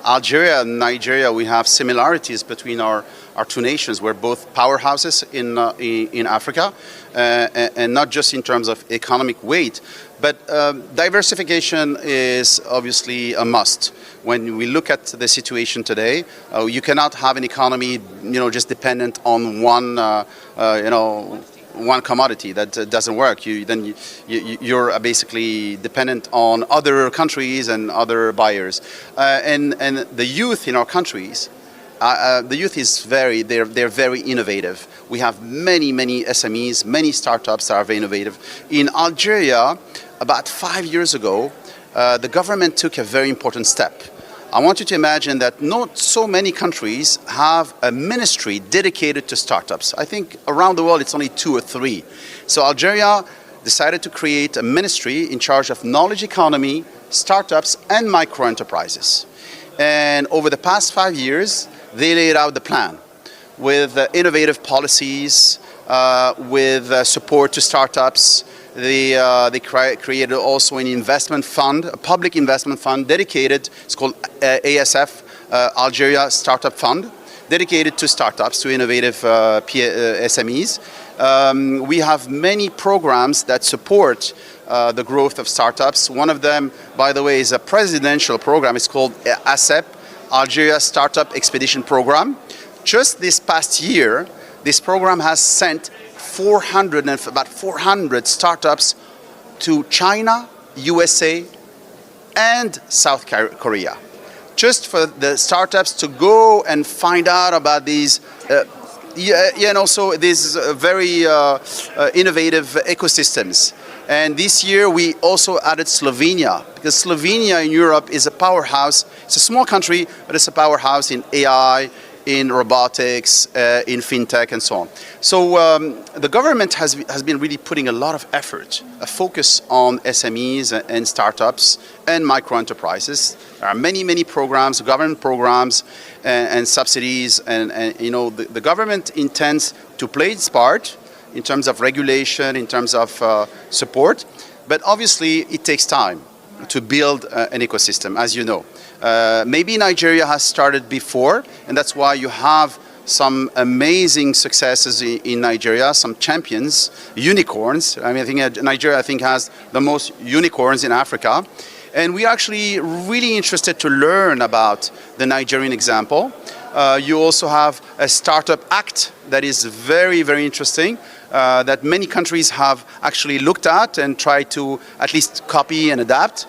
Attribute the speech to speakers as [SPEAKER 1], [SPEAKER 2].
[SPEAKER 1] Algeria and Nigeria, we have similarities between our two nations. We're both powerhouses in Africa, and not just in terms of economic weight, but diversification is obviously a must. When we look at the situation today, you cannot have an economy, just dependent on one commodity. That doesn't work. You're basically dependent on other countries and other buyers, and the youth in our countries. The youth is they're very innovative. We have many SMEs, many startups that are very innovative. In Algeria, about 5 years ago, the government took a very important step. I want you to imagine that not so many countries have a ministry dedicated to startups. I think around the world it's only 2 or 3. So Algeria decided to create a ministry in charge of knowledge economy, startups, and micro enterprises. And over the past 5 years, they laid out the plan with innovative policies, with support to startups. They created also an investment fund, a public investment fund dedicated. It's called ASF, Algeria Startup Fund, dedicated to startups, to innovative SMEs. We have many programs that support the growth of startups. One of them, by the way, is a presidential program. It's called ASEP, Algeria Startup Expedition Program. Just this past year, this program has sent about 400 startups to China, USA, and South Korea. Just for the startups to go and find out about these, and also these very innovative ecosystems. And this year we also added Slovenia, because Slovenia in Europe is a powerhouse. It's a small country, but it's a powerhouse in AI, in robotics, in fintech, and so on. So the government has been really putting a lot of effort, a focus on SMEs and startups and micro enterprises. There are many programs, government programs, and subsidies, and the government intends to play its part in terms of regulation, in terms of support, but obviously it takes time to build an ecosystem, as you know. Maybe Nigeria has started before, and that's why you have some amazing successes in Nigeria, some champions, unicorns. I think Nigeria, has the most unicorns in Africa. And we're actually really interested to learn about the Nigerian example. You also have a Startup Act that is very interesting, that many countries have actually looked at and tried to at least copy and adapt.